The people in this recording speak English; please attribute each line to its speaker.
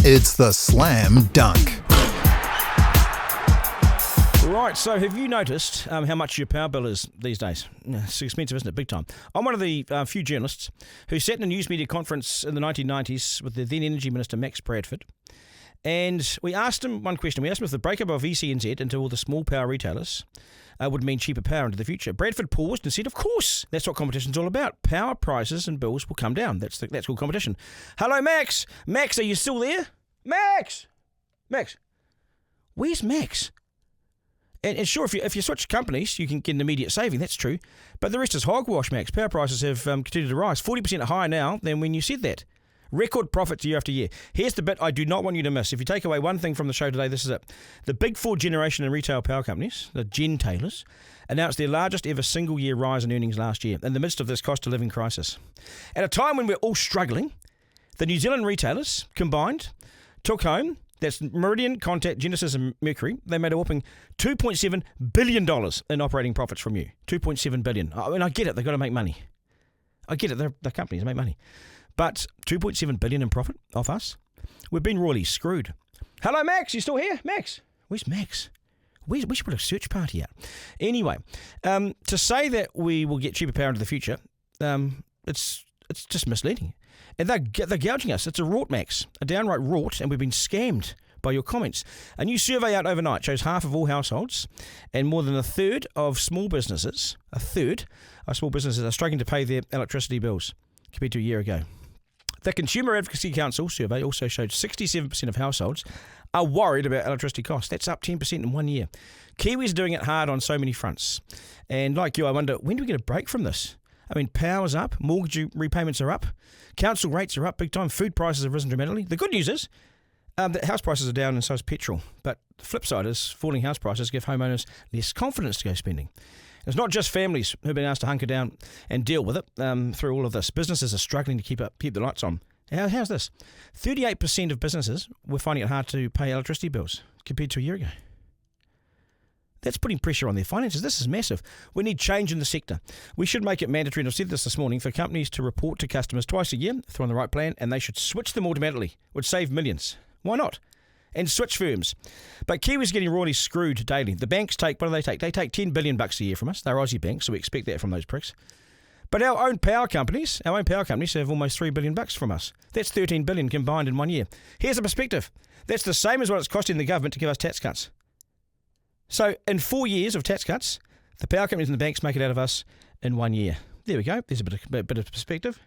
Speaker 1: It's the Slam Dunk.
Speaker 2: Right, so have you noticed how much your power bill is these days? It's expensive, isn't it? Big time. I'm one of the few journalists who sat in a news media conference in the 1990s with the then Energy Minister, Max Bradford, and we asked him one question. We asked him if the breakup of ECNZ into all the small power retailers would mean cheaper power into the future. Bradford paused and said, of course, that's what competition's all about. Power prices and bills will come down. That's called competition. Hello, Max. Max, are you still there? Max! Where's Max? And sure, if you switch companies, you can get an immediate saving. That's true. But the rest is hogwash, Max. Power prices have continued to rise. 40% higher now than when you said that. Record profits year after year. Here's the bit I do not want you to miss. If you take away one thing from the show today, this is it. The big four generation and retail power companies, the gentailers, announced their largest ever single year rise in earnings last year in the midst of this cost of living crisis. At a time when we're all struggling, the New Zealand retailers combined took home, that's Meridian, Contact, Genesis and Mercury, they made a whopping $2.7 billion in operating profits from you. $2.7 billion. I mean, I get it, they've got to make money. I get it, they're companies, they make money. But $2.7 billion in profit off us? We've been royally screwed. Hello, Max, you still here? Max? Where's Max? We should put a search party out. Anyway, to say that we will get cheaper power into the future, it's just misleading. And they're gouging us. It's a rort, Max. A downright rort, and we've been scammed by your comments. A new survey out overnight shows half of all households and more than a third of small businesses, are struggling to pay their electricity bills compared to a year ago. The Consumer Advocacy Council survey also showed 67% of households are worried about electricity costs. That's up 10% in 1 year. Kiwis are doing it hard on so many fronts. And like you, I wonder, when do we get a break from this? I mean, power's up, mortgage repayments are up, council rates are up big time, food prices have risen dramatically. The good news is that house prices are down and so is petrol. But the flip side is falling house prices give homeowners less confidence to go spending. It's not just families who've been asked to hunker down and deal with it through all of this. Businesses are struggling to keep the lights on. How's this? 38% of businesses were finding it hard to pay electricity bills compared to a year ago. That's putting pressure on their finances. This is massive. We need change in the sector. We should make it mandatory, and I've said this morning, for companies to report to customers twice a year if they're on the right plan, and they should switch them automatically. It would save millions. Why not? And switch firms. But Kiwis are getting royally screwed daily. The banks take, what do they take? They take $10 billion a year from us. They're Aussie banks, so we expect that from those pricks. But our own power companies have almost $3 billion from us. That's $13 billion combined in 1 year. Here's a perspective. That's the same as what it's costing the government to give us tax cuts. So in 4 years of tax cuts, the power companies and the banks make it out of us in 1 year. There we go. There's a bit of perspective.